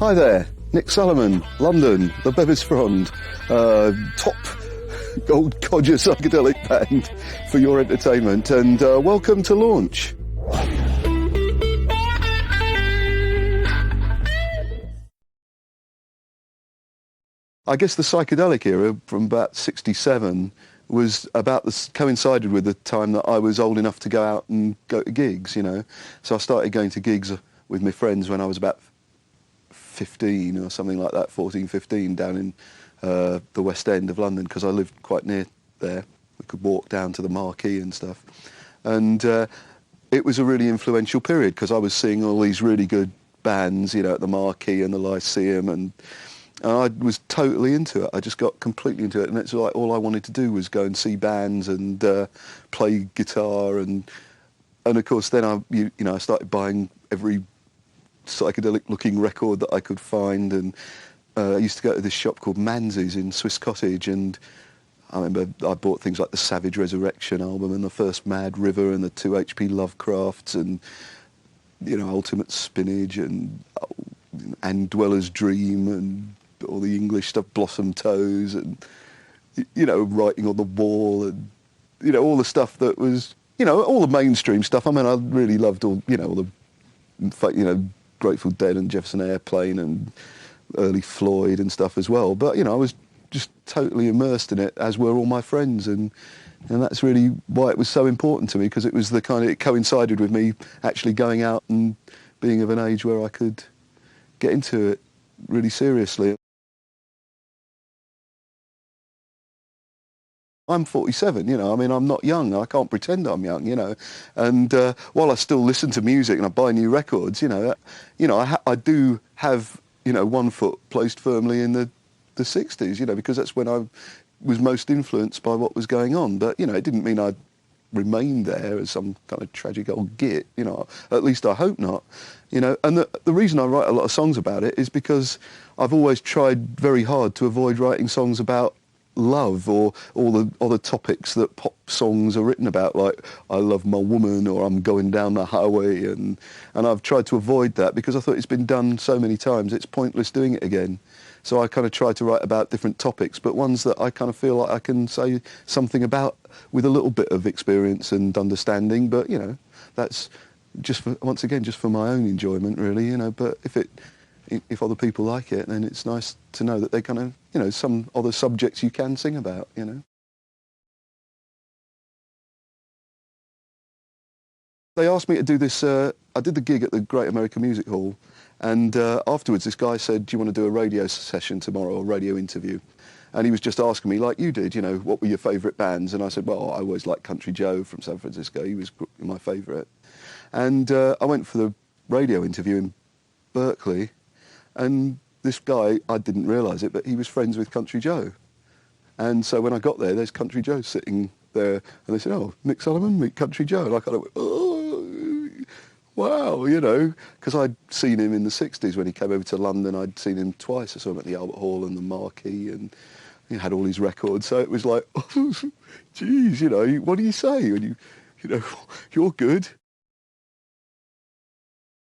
Hi there, Nick Solomon, London, the Bevis Frond, top gold codger psychedelic band for your entertainment, and welcome to Launch. I guess the psychedelic era from about 67 was coincided with the time that I was old enough to go out and go to gigs, you know. So I started going to gigs with my friends when I was about 15 or something like that, 14, 15, down in the West End of London, because I lived quite near there. We could walk down to the Marquee and stuff. And it was a really influential period because I was seeing all these really good bands, you know, at the Marquee and the Lyceum, and I was totally into it. I just got completely into it, and it's like all I wanted to do was go and see bands and play guitar, and of course then I started buying every psychedelic-looking record that I could find, and I used to go to this shop called Manzi's in Swiss Cottage, and I remember I bought things like the Savage Resurrection album and the first Mad River and the two H.P. Lovecrafts and, you know, Ultimate Spinach and Dweller's Dream and all the English stuff, Blossom Toes and, you know, Writing on the Wall and, you know, all the stuff that was, you know, all the mainstream stuff. I mean, I really loved all, you know, all the, you know, Grateful Dead and Jefferson Airplane and early Floyd and stuff as well. But, you know, I was just totally immersed in it, as were all my friends. And that's really why it was so important to me, because it was the kind of, it coincided with me actually going out and being of an age where I could get into it really seriously. I'm 47, you know, I mean, I'm not young. I can't pretend I'm young, you know. And while I still listen to music and I buy new records, you know, I do have, you know, one foot placed firmly in the 60s, you know, because that's when I was most influenced by what was going on. But, you know, it didn't mean I'd remain there as some kind of tragic old git, you know, at least I hope not, you know. And the reason I write a lot of songs about it is because I've always tried very hard to avoid writing songs about love or all the other topics that pop songs are written about, like I love my woman or I'm going down the highway, and I've tried to avoid that because I thought it's been done so many times, it's pointless doing it again. So I kind of try to write about different topics, but ones that I kind of feel like I can say something about with a little bit of experience and understanding. But, you know, that's just for, once again, just for my own enjoyment, really, you know. But if other people like it, then it's nice to know that they kind of, you know, some other subjects you can sing about, you know. They asked me to do this, I did the gig at the Great American Music Hall, and afterwards this guy said, do you want to do a radio session tomorrow, or a radio interview? And he was just asking me, like you did, you know, what were your favourite bands? And I said, well, I always liked Country Joe from San Francisco. He was my favourite. And I went for the radio interview in Berkeley, and this guy, I didn't realise it, but he was friends with Country Joe. And so when I got there, there's Country Joe sitting there, and they said, oh, Nick Solomon, meet Country Joe. And I kind of went, oh, wow, you know, because I'd seen him in the 60s when he came over to London. I'd seen him twice. I saw him at the Albert Hall and the Marquee, and he had all his records. So it was like, oh, geez, you know, what do you say when you know, you're good.